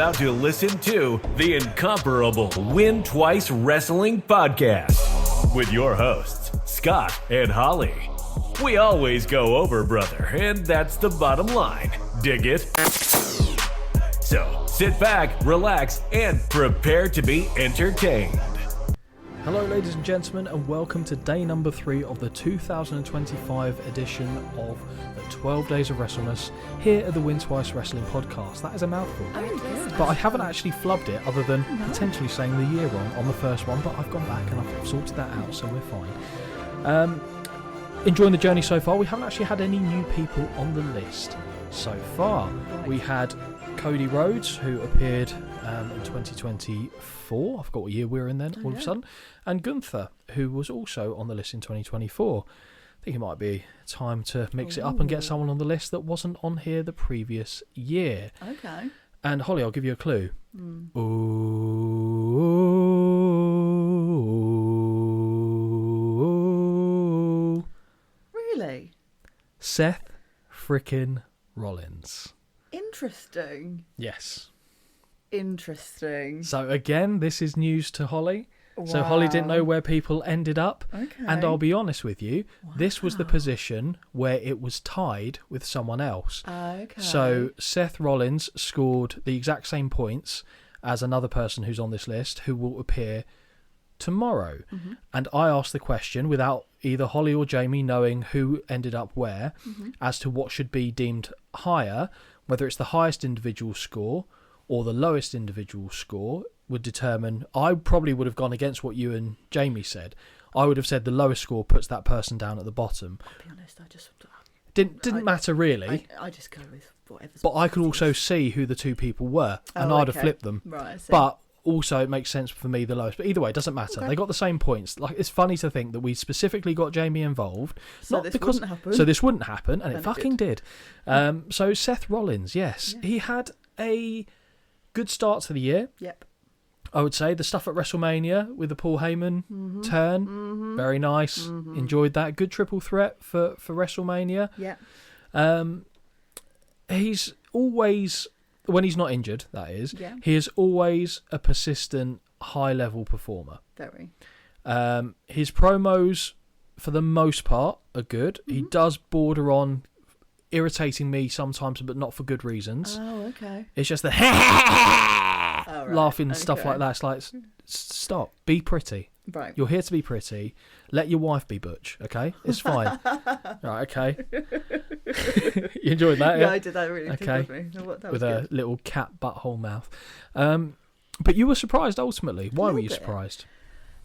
about to listen to the incomparable Win Twice Wrestling Podcast with your hosts, Scott and Holly. We always go over, brother, and that's the bottom line. Dig it? So, sit back, relax, and prepare to be entertained. Hello ladies and gentlemen, and welcome to day number 3 of the 2025 edition of the 12 Days of WrestleMas here at the Win Twice Wrestling Podcast. That is a mouthful. But I haven't actually flubbed it other than potentially saying the year wrong on the first one, but I've gone back and I've sorted that out, so we're fine. Enjoying the journey so far. We haven't actually had any new people on the list so far. We had Cody Rhodes, who appeared in 2024. I forgot what year we were in then, all of a sudden. And Gunther, who was also on the list in 2024. I think it might be time to mix it up and get someone on the list that wasn't on here the previous year. Okay. And Holly, I'll give you a clue. Ooh. Really? Seth frickin' Rollins. Interesting. Yes. Interesting. So again, this is news to Holly. Wow. So Holly didn't know where people ended up. Okay. And I'll be honest with you, this was the position where it was tied with someone else. Okay. So Seth Rollins scored the exact same points as another person who's on this list who will appear tomorrow. Mm-hmm. And I asked the question without either Holly or Jamie knowing who ended up where as to what should be deemed higher, whether it's the highest individual score or the lowest individual score would determine. I probably would have gone against what you and Jamie said. I would have said the lowest score puts that person down at the bottom. I'll be honest, I just... Didn't matter really. I just go with whatever's... But I could also see who the two people were, and I'd have flipped them. Right, I see. But also it makes sense for me the lowest. But either way, it doesn't matter. Okay. They got the same points. Like, it's funny to think that we specifically got Jamie involved. So this wouldn't happen. So this wouldn't happen, and it fucking did. So Seth Rollins, yes. He had a good start to the year. Yep. I would say the stuff at WrestleMania with the Paul Heyman turn, very nice. Enjoyed that. Good triple threat for WrestleMania. Yeah. He's always, when he's not injured, that is, he is always a persistent, high-level performer. Very. His promos, for the most part, are good. He does border on irritating me sometimes, but not for good reasons. Oh, okay. It's just the laughing stuff like that. It's like, stop, be pretty. Right. You're here to be pretty. Let your wife be butch, okay? It's fine. Right, okay. You enjoyed that, yeah? Yeah, I did. That really tickled me. That was with a little cat butthole mouth. But you were surprised ultimately. Why were you surprised?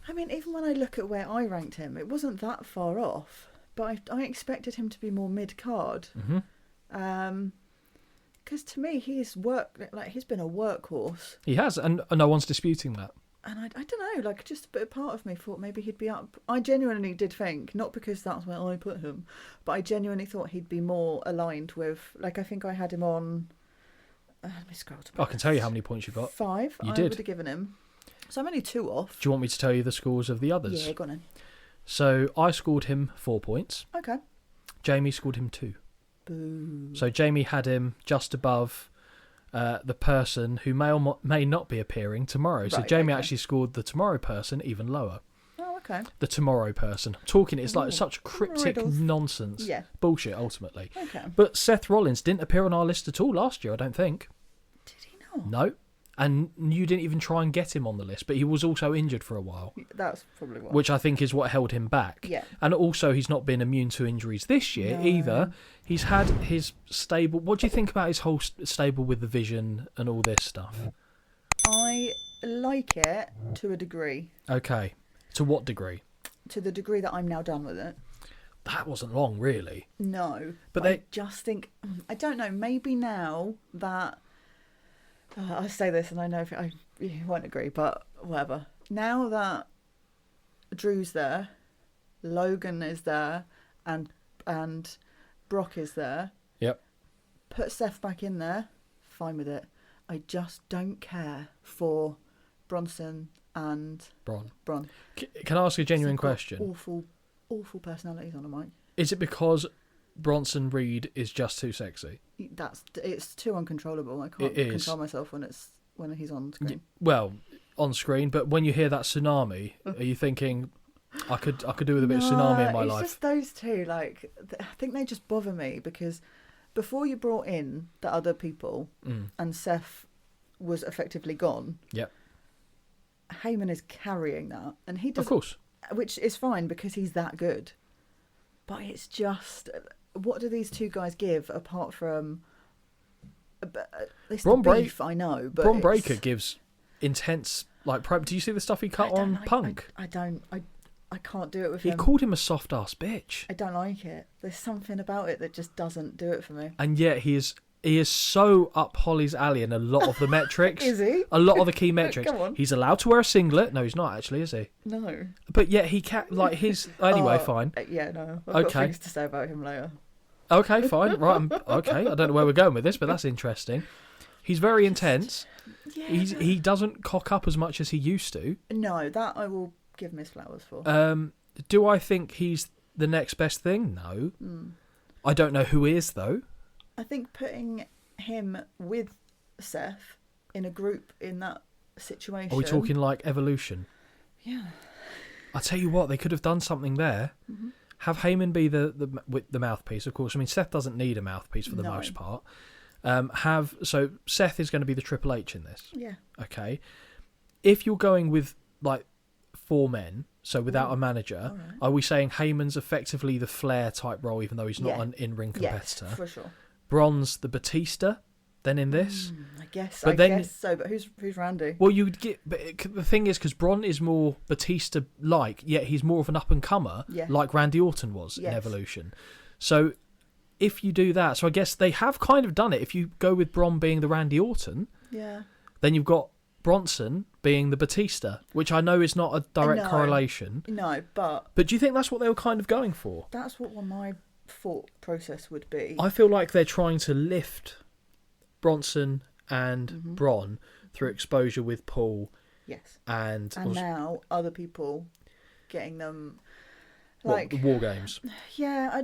I mean, even when I look at where I ranked him, it wasn't that far off. But I expected him to be more mid-card. Because to me, he's been a workhorse. He has, and no one's disputing that. And I don't know, like, just a bit of part of me thought maybe he'd be up. I genuinely did think, not because that's where I put him, but I genuinely thought he'd be more aligned with, like, I think I had him on, let me scroll to I can tell you how many points you got. 5. You I did. would have given him. So I'm only 2 off. Do you want me to tell you the scores of the others? Yeah, go on in. So I scored him 4 points. Okay. Jamie scored him 2. Boo. So Jamie had him just above the person who may or may not be appearing tomorrow. Right, so Jamie actually scored the tomorrow person even lower. Oh, okay. The tomorrow person. Talking, it's like such cryptic nonsense. Yeah. Bullshit, ultimately. Okay. But Seth Rollins didn't appear on our list at all last year, I don't think. Did he not? No. And you didn't even try and get him on the list, but he was also injured for a while. That's probably why. Which I think is what held him back. Yeah. And also, he's not been immune to injuries this year either. He's had his stable... What do you think about his whole stable with the Vision and all this stuff? I like it to a degree. Okay. To what degree? To the degree that I'm now done with it. That wasn't long, really. No. But I just think... I don't know, maybe now that... I say this and I know you won't agree, but whatever. Now that Drew's there, Logan is there, and Brock is there. Yep. Put Seth back in there. Fine with it. I just don't care for Bronson and Bron. Can I ask a genuine question? Awful personalities on a mic. Is it because Bronson Reed is just too sexy? It's too uncontrollable. I can't control myself when it's when he's on screen. Well, on screen, but when you hear that tsunami, are you thinking, I could do with a bit of tsunami in my life? It's just those two. Like, I think they just bother me because before you brought in the other people and Seth was effectively gone. Yep. Heyman is carrying that, and he does, of course, which is fine because he's that good. But it's just, what do these two guys give apart from? It's the beef, I know, but Bron Breakker gives intense do you see the stuff he cut on Punk? I can't do it with he him. He called him a soft ass bitch. I don't like it. There's something about it that just doesn't do it for me. And yet he is so up Holly's alley in a lot of the metrics. Is he? A lot of the key metrics. Come on. He's allowed to wear a singlet. No, he's not actually, is he? No. But yet he can't, anyway, fine. Yeah, no. I've got things to say about him later. Okay, fine. Right, okay. I don't know where we're going with this, but that's interesting. He's very intense. Yeah. He doesn't cock up as much as he used to. No, that I will give him his flowers for. Do I think he's the next best thing? No. I don't know who is, though. I think putting him with Seth in a group in that situation... Are we talking like Evolution? Yeah. I'll tell you what, they could have done something there. Mm-hmm. Have Heyman be the mouthpiece, of course. I mean, Seth doesn't need a mouthpiece for the most part. So Seth is going to be the Triple H in this. Yeah. Okay. If you're going with, 4 men, so without a manager, right. Are we saying Heyman's effectively the Flair type role, even though he's not an in-ring competitor? Yes, for sure. Bron's the Batista, then in this? I guess so, but who's Randy? Well, you'd get... But the thing is, because Bron is more Batista-like, yet he's more of an up-and-comer, like Randy Orton was in Evolution. So if you do that... So I guess they have kind of done it. If you go with Bron being the Randy Orton, then you've got Bronson being the Batista, which I know is not a direct correlation. No, but... But do you think that's what they were kind of going for? That's what my thought process would be. I feel like they're trying to lift Bronson and Bron through exposure with Paul. Yes. And now other people getting them... the War Games. Yeah,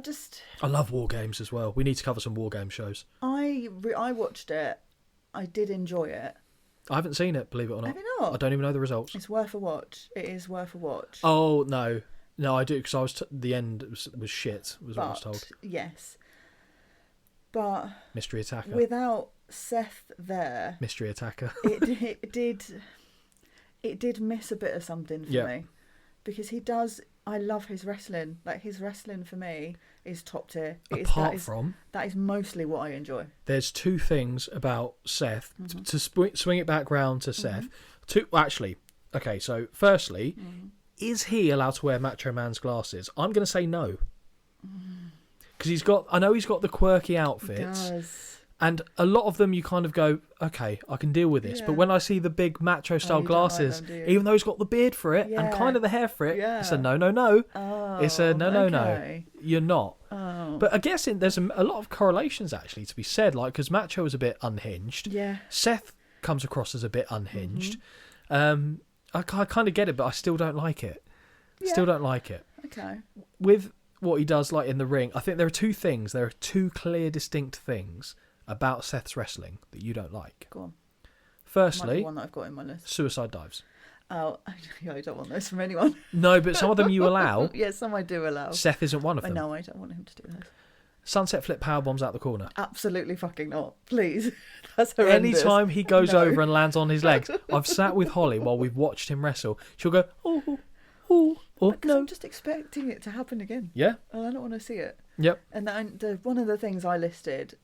I love War Games as well. We need to cover some War Game shows. I watched it. I did enjoy it. I haven't seen it, believe it or not. Have you not? I don't even know the results. It's worth a watch. It is worth a watch. Oh, no. No, I do, because the end was shit, was what I was told. Yes. But... Mystery Attacker. Without Seth there... Mystery Attacker. it did miss a bit of something for me. Because he does... I love his wrestling. His wrestling for me is top tier. That is mostly what I enjoy. There's 2 things about Seth to swing it back round to Seth. Okay. So firstly, is he allowed to wear Macho Man's glasses? I'm going to say no, because I know he's got the quirky outfits. He does. And a lot of them you kind of go, okay, I can deal with this. Yeah. But when I see the big macho-style glasses, even though he's got the beard for it and kind of the hair for it, it's a no. Oh, it's a no. You're not. Oh. But I guess there's a lot of correlations, actually, to be said. Because Macho is a bit unhinged. Yeah. Seth comes across as a bit unhinged. I kind of get it, but I still don't like it. Yeah. Still don't like it. Okay. With what he does in the ring, I think there are 2 things. There are 2 clear, distinct things about Seth's wrestling that you don't like. Go on. Firstly, one that I've got in my list. Suicide dives. Oh, I don't want those from anyone. No, but some of them you allow. Yeah, some I do allow. Seth isn't one of them. No, I don't want him to do those. Sunset flip power bombs out the corner. Absolutely fucking not. Please. That's horrendous. Anytime he goes over and lands on his legs, I've sat with Holly while we've watched him wrestle. She'll go, oh, because I'm just expecting it to happen again. Yeah. And I don't want to see it. Yep. And one of the things I listed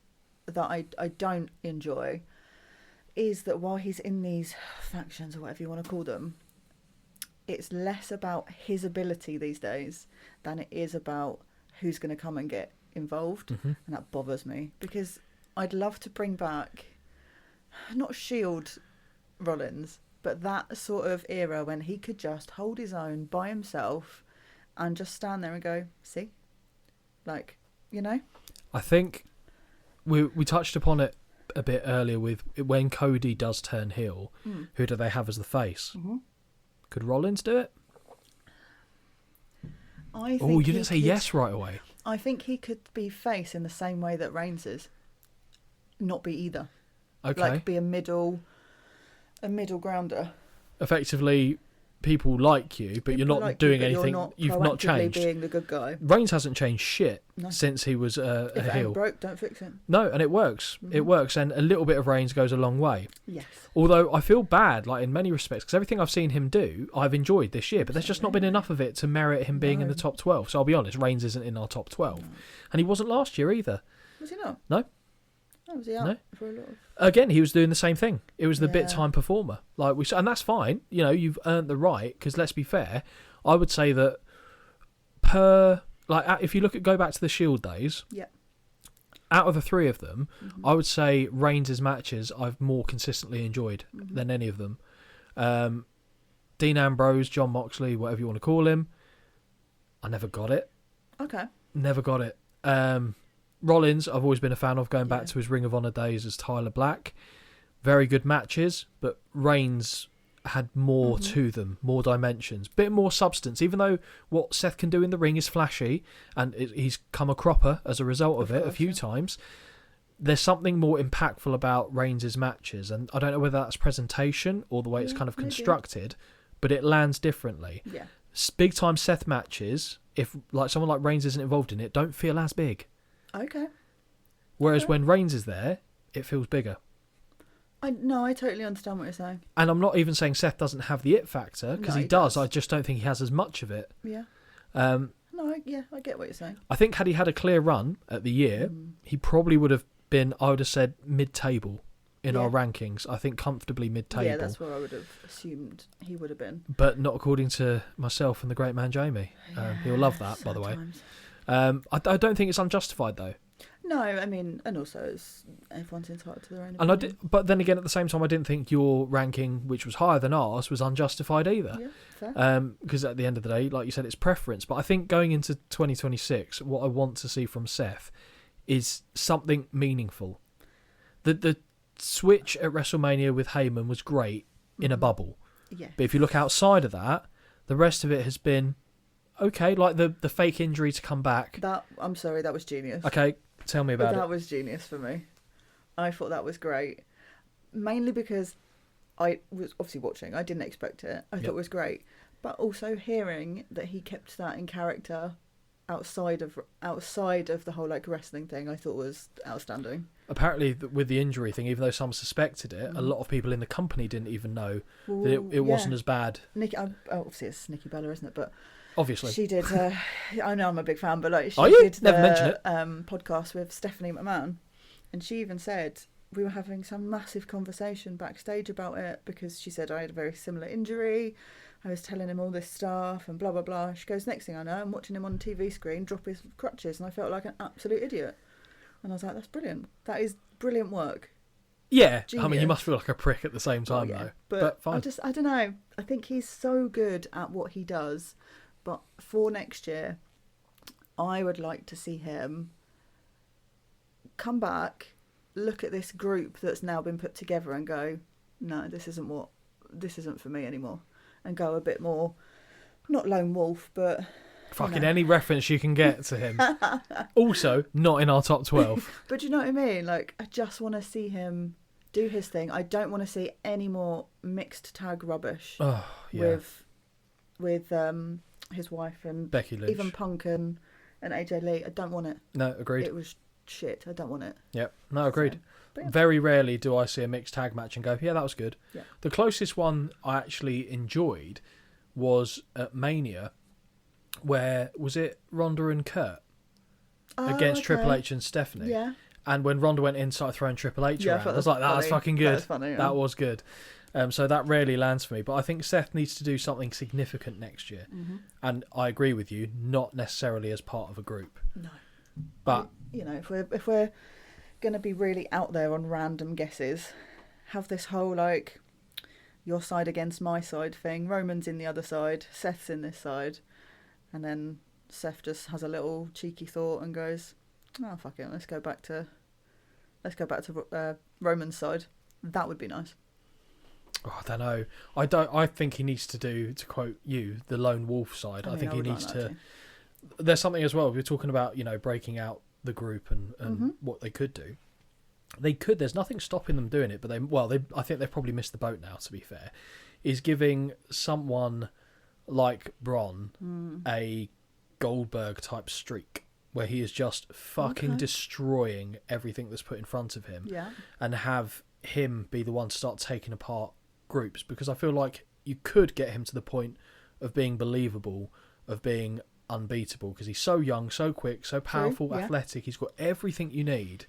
that I don't enjoy is that while he's in these factions or whatever you want to call them, it's less about his ability these days than it is about who's going to come and get involved. And that bothers me, because I'd love to bring back, not Shield Rollins, but that sort of era when he could just hold his own by himself and just stand there and go, see? I think we touched upon it a bit earlier with when Cody does turn heel, who do they have as the face? Could Rollins do it? You didn't say yes right away. I think he could be face in the same way that Reigns is. Not be either. Okay. Be a middle, A middle grounder. Effectively, people like you, but you're not doing anything. You've not changed. Being the good guy. Reigns hasn't changed shit since he was a if it heel. ain't broke, don't fix it. No, and it works. It works, and a little bit of Reigns goes a long way. Yes. Although I feel bad, like in many respects, because everything I've seen him do, I've enjoyed this year, but there's just not been enough of it to merit him being in the top 12. So I'll be honest, Reigns isn't in our top 12, and he wasn't last year either. Was he not? No. Oh, was he out for a lot of... Again, he was doing the same thing. It was the bit time performer, like we, and that's fine. You know, you've earned the right. Because let's be fair, I would say that if you go back to the Shield days, out of the three of them, I would say Reigns' matches I've more consistently enjoyed than any of them. Dean Ambrose, John Moxley, whatever you want to call him, I never got it. Okay. Never got it. Rollins, I've always been a fan of, going back to his Ring of Honor days as Tyler Black. Very good matches, but Reigns had more to them, more dimensions, bit more substance. Even though what Seth can do in the ring is flashy, and he's come a cropper as a result of it a few times, there's something more impactful about Reigns' matches. And I don't know whether that's presentation or the way it's kind of constructed, but it lands differently. Yeah. Big time Seth matches, if like someone like Reigns isn't involved in it, don't feel as big. Okay. Whereas when Reigns is there, it feels bigger. I totally understand what you're saying. And I'm not even saying Seth doesn't have the it factor, because he does. I just don't think he has as much of it. Yeah. I get what you're saying. I think had he had a clear run at the year, he probably would have been, I would have said, mid-table in our rankings. I think comfortably mid-table. Yeah, that's where I would have assumed he would have been. But not according to myself and the great man Jamie. He'll love that, by the way. I don't think it's unjustified, though. No, I mean, and also everyone's entitled to their own opinion. But then again, at the same time, I didn't think your ranking, which was higher than ours, was unjustified either. Yeah, fair. Because at the end of the day, like you said, it's preference. But I think going into 2026, what I want to see from Seth is something meaningful. The switch at WrestleMania with Heyman was great in a bubble. Yeah. But if you look outside of that, the rest of it has been okay. Like the fake injury to come back. I'm sorry, that was genius. Okay, tell me about it. That was genius for me. I thought that was great. Mainly because I was obviously watching. I didn't expect it. I thought it was great. But also hearing that he kept that in character outside of the whole like wrestling thing, I thought was outstanding. Apparently, with the injury thing, even though some suspected it, a lot of people in the company didn't even know that it wasn't as bad. Obviously, it's Nikki Bella, isn't it? But obviously, she did. I know I'm a big fan, but like she did Never mention it. Podcast with Stephanie McMahon, and she even said we were having some massive conversation backstage about it because she said I had a very similar injury. I was telling him all this stuff and blah blah blah. She goes, next thing I know, I'm watching him on the TV screen drop his crutches, and I felt like an absolute idiot. And I was like, that's brilliant. That is brilliant work. Yeah, Genius. I mean, you must feel like a prick at the same time, though. But fine. I don't know. I think he's so good at what he does. But for next year, I would like to see him come back, look at this group that's now been put together and go, no, this isn't for me anymore. And go a bit more, not lone wolf, but... Fucking any reference you can get to him. Also, not in our top 12. But you know what I mean? Like, I just want to see him do his thing. I don't want to see any more mixed tag rubbish with his wife and Becky Lynch. even Punk and AJ Lee. I don't want it. No, agreed. It was shit. I don't want it. Yep. No, agreed. So, very rarely do I see a mixed tag match and go, yeah, that was good. Yeah. The closest one I actually enjoyed was at Mania, where, was it Ronda and Kurt against Triple H and Stephanie? Yeah. And when Ronda went in, started throwing Triple H around, I was like, that was fucking good. That was funny, yeah. That was good. So that rarely lands for me. But I think Seth needs to do something significant next year. Mm-hmm. And I agree with you, not necessarily as part of a group. No. But you know, if we're going to be really out there on random guesses, have this whole like your side against my side thing. Roman's in the other side, Seth's in this side, and then Seth just has a little cheeky thought and goes, "Oh fuck it, let's go back to Roman's side." That would be nice. Oh, I don't know. I think he needs to do, to quote you, the lone wolf side. I think he needs to. There's something as well. We're talking about, you know, breaking out the group and what they could do. they could. There's nothing stopping them doing it, but I think they've probably missed the boat now, to be fair, is giving someone like Bron a Goldberg-type streak where he is just fucking destroying everything that's put in front of him, and have him be the one to start taking apart groups, because I feel like you could get him to the point of being believable, of being unbeatable, because he's so young, so quick, so powerful, athletic. He's got everything you need,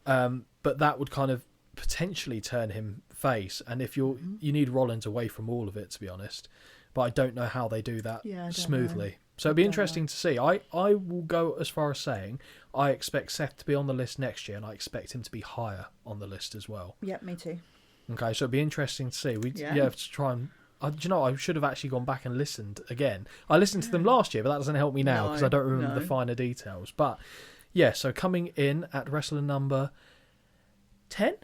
but that would kind of potentially turn him face. And if you need Rollins away from all of it, to be honest, but I don't know how they do that smoothly. So it'd be interesting to see. I will go as far as saying I expect Seth to be on the list next year, and I expect him to be higher on the list as well. Yep, me too. Okay, so it'd be interesting to see. We have to try and... do you know, I should have actually gone back and listened again. I listened to them last year, but that doesn't help me now because I don't remember the finer details. But yeah, so coming in at wrestler number 10?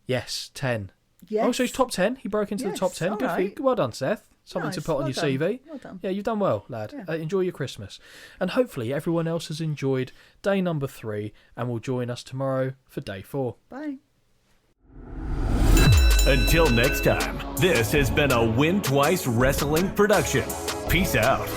Yes, 10. Yes. Oh, so he's top 10. He broke into the top 10. Good for you. Well done, Seth. Something to put on your CV. Well done. Yeah, you've done well, lad. Yeah. Enjoy your Christmas. And hopefully everyone else has enjoyed day number 3 and will join us tomorrow for day 4. Bye. Until next time, this has been a Win Twice Wrestling production. Peace out.